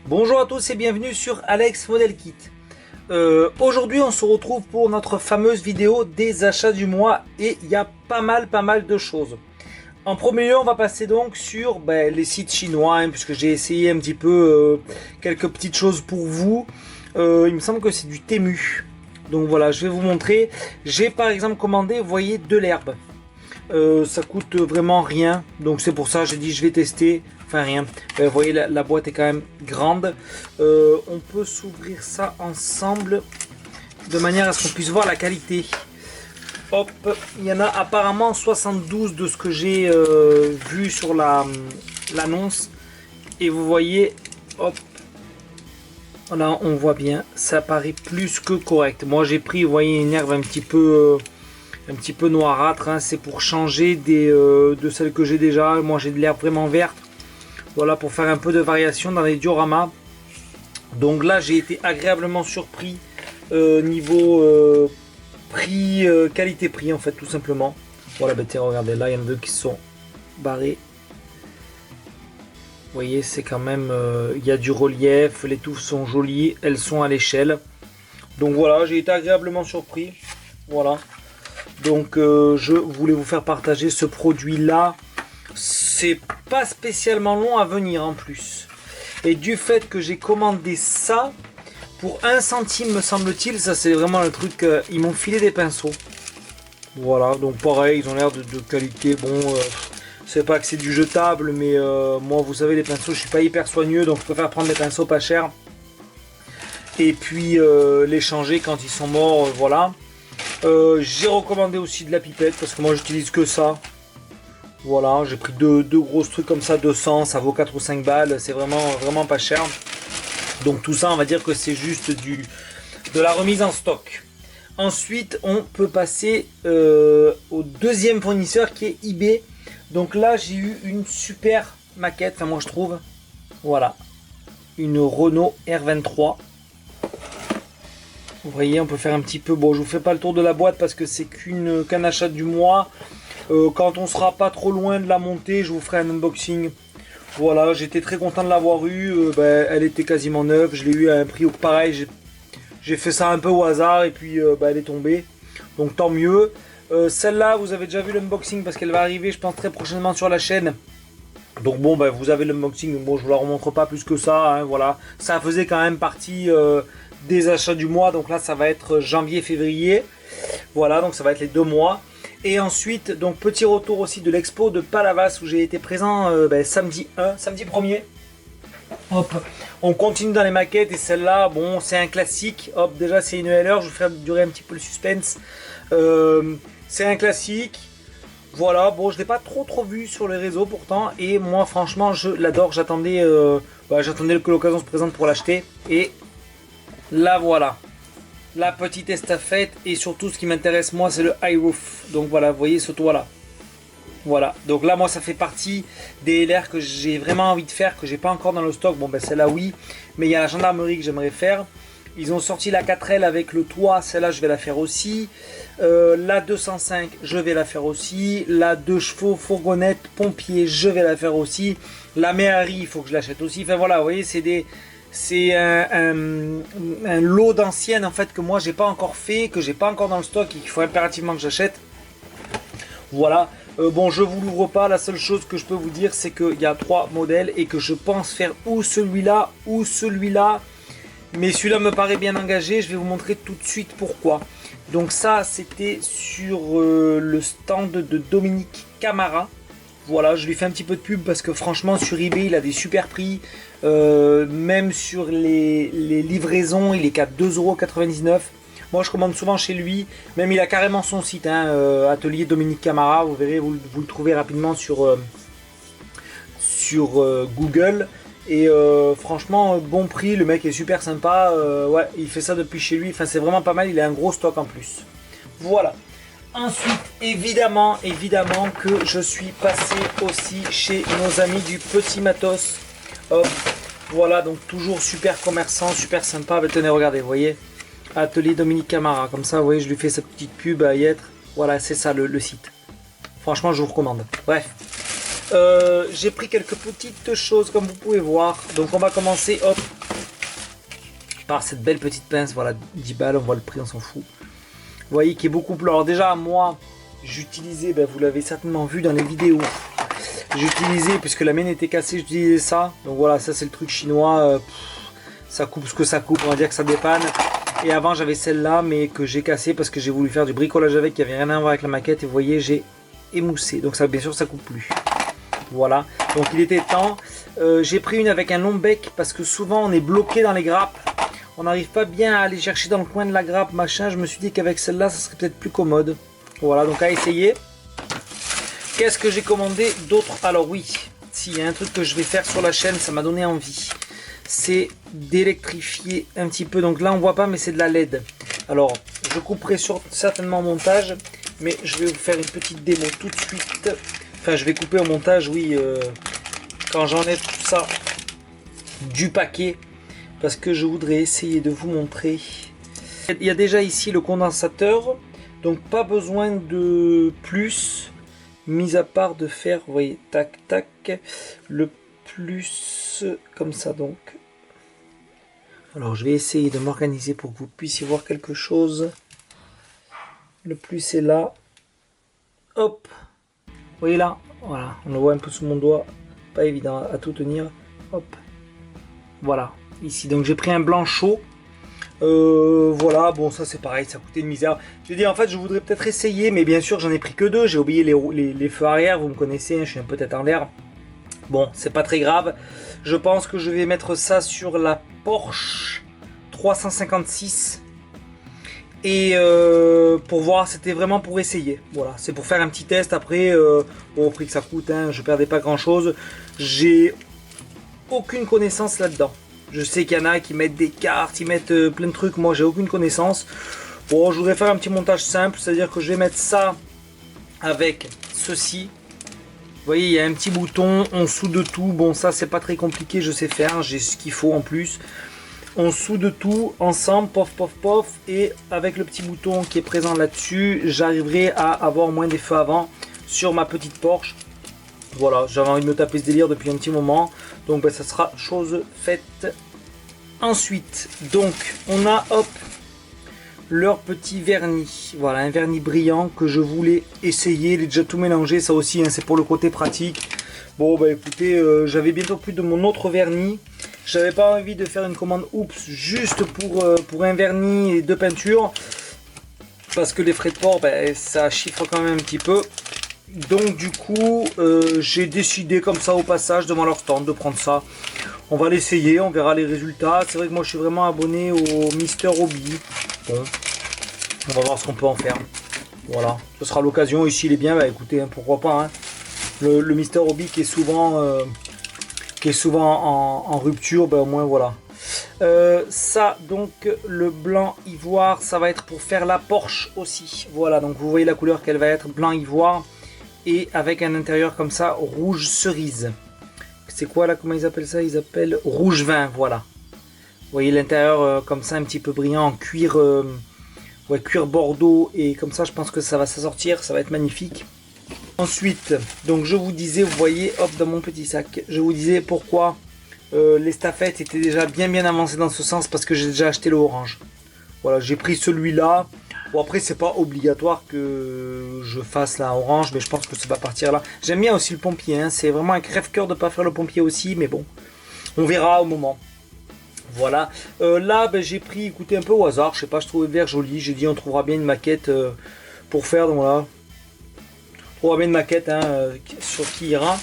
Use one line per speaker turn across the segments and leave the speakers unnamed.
Bonjour à tous et bienvenue sur Alex Model Kit. Aujourd'hui on se retrouve pour notre fameuse vidéo des achats du mois et il y a pas mal de choses. En premier lieu on va passer donc sur les sites chinois hein, puisque j'ai essayé un petit peu quelques petites choses pour vous. Il me semble que c'est du Temu. Donc voilà, je vais vous montrer. J'ai par exemple commandé, vous voyez, de l'herbe. Ça coûte vraiment rien. Donc c'est pour ça j'ai dit je vais tester. Enfin rien. Vous voyez la boîte est quand même grande. On peut s'ouvrir ça ensemble de manière à ce qu'on puisse voir la qualité. Hop, il y en a apparemment 72 de ce que j'ai vu sur l'annonce. Et vous voyez, hop. Là on voit bien, ça paraît plus que correct. Moi j'ai pris, vous voyez, une herbe un petit peu noirâtre, hein. C'est pour changer de celle que j'ai déjà. Moi j'ai de l'herbe vraiment verte. Voilà, pour faire un peu de variation dans les dioramas. Donc là j'ai été agréablement surpris niveau prix, qualité-prix en fait, tout simplement. Voilà, tiens, regardez, là il y en a deux qui sont barrés. Vous voyez, c'est quand même, il y a du relief, les touffes sont jolies, elles sont à l'échelle. Donc voilà, j'ai été agréablement surpris. Voilà. Donc je voulais vous faire partager ce produit là. C'est pas spécialement long à venir en plus. Et du fait que j'ai commandé ça pour 1 centime me semble-t-il, ça c'est vraiment le truc, ils m'ont filé des pinceaux. Voilà, donc pareil, ils ont l'air de qualité, bon... c'est pas que c'est du jetable, mais moi vous savez les pinceaux je suis pas hyper soigneux, donc je préfère prendre des pinceaux pas chers et puis les changer quand ils sont morts, voilà. J'ai recommandé aussi de la pipette parce que moi j'utilise que ça. Voilà, j'ai pris deux gros trucs comme ça, 200, ça vaut 4 ou 5 balles, c'est vraiment pas cher. Donc tout ça on va dire que c'est juste de la remise en stock. Ensuite on peut passer au deuxième fournisseur qui est eBay. Donc là j'ai eu une super maquette, enfin moi je trouve, voilà, une Renault R23. Vous voyez, on peut faire un petit peu, bon je vous fais pas le tour de la boîte parce que c'est qu'un achat du mois. Quand on sera pas trop loin de la montée, je vous ferai un unboxing. Voilà, j'étais très content de l'avoir eu, elle était quasiment neuve, je l'ai eu à un prix pareil, j'ai fait ça un peu au hasard et puis elle est tombée, donc tant mieux. Celle-là, vous avez déjà vu l'unboxing parce qu'elle va arriver, je pense, très prochainement sur la chaîne. Donc bon, vous avez l'unboxing. Bon, je vous la remontre pas plus que ça. Hein, voilà, ça faisait quand même partie des achats du mois. Donc là, ça va être janvier-février. Voilà, donc ça va être les 2 mois. Et ensuite, donc petit retour aussi de l'expo de Palavas où j'ai été présent samedi 1er. Hop, on continue dans les maquettes et celle-là, bon, c'est un classique. Hop, déjà c'est une LR, je vous ferai durer un petit peu le suspense. C'est un classique, voilà, bon je l'ai pas trop vu sur les réseaux pourtant et moi franchement je l'adore, j'attendais que l'occasion se présente pour l'acheter et là voilà, la petite estafette et surtout ce qui m'intéresse moi c'est le high roof, donc voilà, vous voyez ce toit là, voilà, donc là moi ça fait partie des LR que j'ai vraiment envie de faire, que j'ai pas encore dans le stock, bon celle-là oui, mais il y a la gendarmerie que j'aimerais faire. Ils ont sorti la 4L avec le toit, celle-là je vais la faire aussi. La 205 je vais la faire aussi. La 2 chevaux fourgonnette pompier je vais la faire aussi. La Méhari il faut que je l'achète aussi. Enfin voilà, vous voyez c'est un lot d'anciennes en fait que moi j'ai pas encore fait, que j'ai pas encore dans le stock et qu'il faut impérativement que j'achète. Voilà. Bon, je vous l'ouvre pas, la seule chose que je peux vous dire c'est qu'il y a 3 modèles et que je pense faire ou celui-là ou celui-là. Mais celui-là me paraît bien engagé, je vais vous montrer tout de suite pourquoi. Donc ça, c'était sur le stand de Dominique Camara. Voilà, je lui fais un petit peu de pub parce que franchement, sur eBay, il a des super prix. Même sur les livraisons, il est qu'à 2,99 €. Moi, je commande souvent chez lui. Même, il a carrément son site, hein, Atelier Dominique Camara. Vous verrez, vous le trouvez rapidement sur Google. Et franchement bon prix, le mec est super sympa, ouais, il fait ça depuis chez lui, enfin c'est vraiment pas mal, il a un gros stock en plus. Voilà. Ensuite évidemment que je suis passé aussi chez nos amis du Petit Matos. Hop, voilà, donc toujours super commerçant, super sympa. Tenez, regardez, vous voyez, Atelier Dominique Camara, comme ça vous voyez, je lui fais sa petite pub à y être. Voilà, c'est ça le site. Franchement je vous recommande. Bref. J'ai pris quelques petites choses comme vous pouvez voir. Donc on va commencer, hop, par cette belle petite pince. Voilà, 10 balles, on voit le prix, on s'en fout. Vous voyez qu'il est beaucoup plus... Alors déjà, moi, j'utilisais, ben, vous l'avez certainement vu dans les vidéos, j'utilisais, puisque la mienne était cassée, j'utilisais ça. Donc voilà, ça c'est le truc chinois. Ça coupe ce que ça coupe, on va dire que ça dépanne. Et avant j'avais celle-là, mais que j'ai cassée parce que j'ai voulu faire du bricolage avec, qui avait rien à voir avec la maquette. Et vous voyez, j'ai émoussé. Donc ça, bien sûr, ça coupe plus. Voilà, donc il était temps. J'ai pris une avec un long bec parce que souvent on est bloqué dans les grappes. On n'arrive pas bien à aller chercher dans le coin de la grappe, machin. Je me suis dit qu'avec celle-là, ça serait peut-être plus commode. Voilà, donc à essayer. Qu'est-ce que j'ai commandé d'autre? Alors oui, s'il y a un truc que je vais faire sur la chaîne, ça m'a donné envie. C'est d'électrifier un petit peu. Donc là, on voit pas, mais c'est de la LED. Alors, je couperai certainement au montage, mais je vais vous faire une petite démo tout de suite. Enfin, je vais couper au montage, oui, quand j'enlève tout ça du paquet. Parce que je voudrais essayer de vous montrer. Il y a déjà ici le condensateur, donc pas besoin de plus, mis à part de faire, vous voyez, tac tac, le plus comme ça donc. Alors je vais essayer de m'organiser pour que vous puissiez voir quelque chose. Le plus est là, hop, vous voyez là, voilà, on le voit un peu sous mon doigt, pas évident à tout tenir, hop, voilà. Ici, donc j'ai pris un blanc chaud. Voilà, bon, ça c'est pareil, ça coûtait une misère. J'ai dit en fait, je voudrais peut-être essayer, mais bien sûr, j'en ai pris que deux. J'ai oublié les feux arrière, vous me connaissez, hein, je suis un peu tête en l'air. Bon, c'est pas très grave. Je pense que je vais mettre ça sur la Porsche 356. Et pour voir, c'était vraiment pour essayer. Voilà, c'est pour faire un petit test. Après, bon, au prix que ça coûte, hein, je perdais pas grand chose. J'ai aucune connaissance là-dedans. Je sais qu'il y en a qui mettent des cartes, ils mettent plein de trucs. Moi, j'ai aucune connaissance. Bon, je voudrais faire un petit montage simple, c'est-à-dire que je vais mettre ça avec ceci. Vous voyez, il y a un petit bouton, on soude tout. Bon, ça, c'est pas très compliqué, je sais faire. J'ai ce qu'il faut en plus. On soude tout ensemble, pof, pof, pof. Et avec le petit bouton qui est présent là-dessus, j'arriverai à avoir moins des feux avant sur ma petite Porsche. Voilà, j'avais envie de me taper ce délire depuis un petit moment. Donc ben, ça sera chose faite. Ensuite, donc on a hop leur petit vernis. Voilà, un vernis brillant que je voulais essayer. Il est déjà tout mélangé, ça aussi, hein, c'est pour le côté pratique. Bon bah écoutez, j'avais bientôt plus de mon autre vernis. J'avais pas envie de faire une commande oups juste pour un vernis et deux peintures. Parce que les frais de port, ben, ça chiffre quand même un petit peu. Donc du coup, j'ai décidé comme ça au passage devant leur stand de prendre ça. On va l'essayer, on verra les résultats. C'est vrai que moi je suis vraiment abonné au Mister Hobby. Bon, on va voir ce qu'on peut en faire. Voilà, ce sera l'occasion. Ici il est bien, bah écoutez, hein, pourquoi pas. Hein. Le Mister Hobby qui est souvent en rupture, bah au moins voilà. Ça donc le blanc ivoire, ça va être pour faire la Porsche aussi. Voilà, donc vous voyez la couleur qu'elle va être, blanc ivoire. Et avec un intérieur comme ça, rouge cerise. C'est quoi là, comment ils appellent ça? Ils appellent rouge vin, voilà. Vous voyez l'intérieur comme ça, un petit peu brillant, en cuir, ouais, cuir bordeaux. Et comme ça, je pense que ça va s'assortir, ça va être magnifique. Ensuite, donc je vous disais, vous voyez, hop, dans mon petit sac, je vous disais pourquoi les stafettes étaient déjà bien avancées dans ce sens, parce que j'ai déjà acheté le orange. Voilà, j'ai pris celui-là. Bon après c'est pas obligatoire que je fasse la orange, mais je pense que ça va partir là. J'aime bien aussi le pompier, hein. C'est vraiment un crève-cœur de pas faire le pompier aussi, mais bon, on verra au moment. Voilà, là ben, j'ai pris, écoutez, un peu au hasard, je sais pas, je trouvais le vert joli, j'ai dit on trouvera bien une maquette pour faire, donc voilà. On trouvera bien une maquette hein, sur qui ira.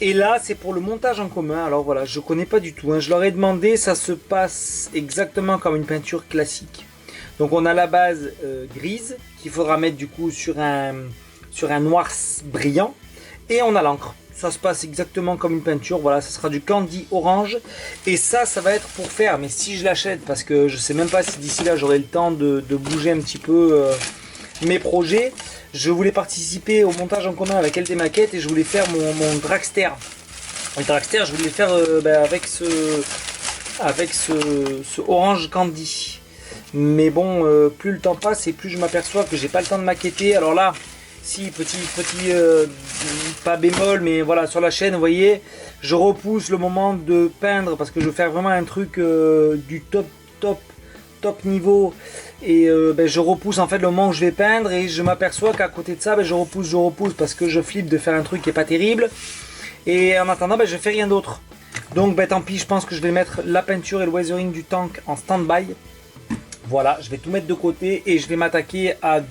Et là c'est pour le montage en commun, alors voilà, je connais pas du tout, hein. Je leur ai demandé, ça se passe exactement comme une peinture classique. Donc on a la base grise qu'il faudra mettre du coup sur un noir brillant. Et on a l'encre. Ça se passe exactement comme une peinture. Voilà, ça sera du candy orange. Et ça va être pour faire. Mais si je l'achète, parce que je sais même pas si d'ici là j'aurai le temps de bouger un petit peu mes projets. Je voulais participer au montage en commun avec LD Maquette et je voulais faire mon dragster. Le dragster, je voulais faire avec ce orange candy. Mais bon, plus le temps passe et plus je m'aperçois que j'ai pas le temps de maqueter. Alors là, si pas bémol, mais voilà, sur la chaîne, vous voyez, je repousse le moment de peindre parce que je veux faire vraiment un truc du top niveau. Et je repousse en fait le moment où je vais peindre et je m'aperçois qu'à côté de ça, je repousse parce que je flippe de faire un truc qui est pas terrible. Et en attendant, je fais rien d'autre. Donc tant pis, je pense que je vais mettre la peinture et le weathering du tank en stand-by. Voilà, je vais tout mettre de côté et je vais m'attaquer à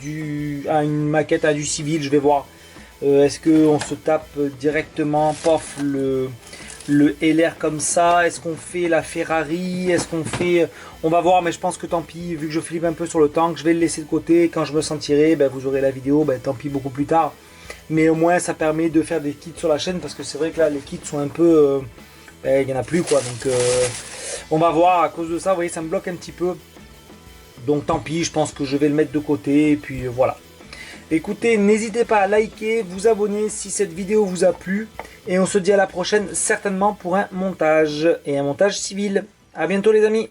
une maquette, à du civil. Je vais voir, est-ce qu'on se tape directement, pof, le LR comme ça, est-ce qu'on fait la Ferrari, est-ce qu'on fait... On va voir, mais je pense que tant pis, vu que je flippe un peu sur le tank, je vais le laisser de côté. Quand je me sentirai, vous aurez la vidéo, tant pis, beaucoup plus tard. Mais au moins, ça permet de faire des kits sur la chaîne, parce que c'est vrai que là, les kits sont un peu... il n'y en a plus, quoi. Donc, on va voir, à cause de ça, vous voyez, ça me bloque un petit peu. Donc, tant pis, je pense que je vais le mettre de côté, et puis voilà. Écoutez, n'hésitez pas à liker, vous abonner si cette vidéo vous a plu. Et on se dit à la prochaine, certainement pour un montage. Et un montage civil. A bientôt les amis.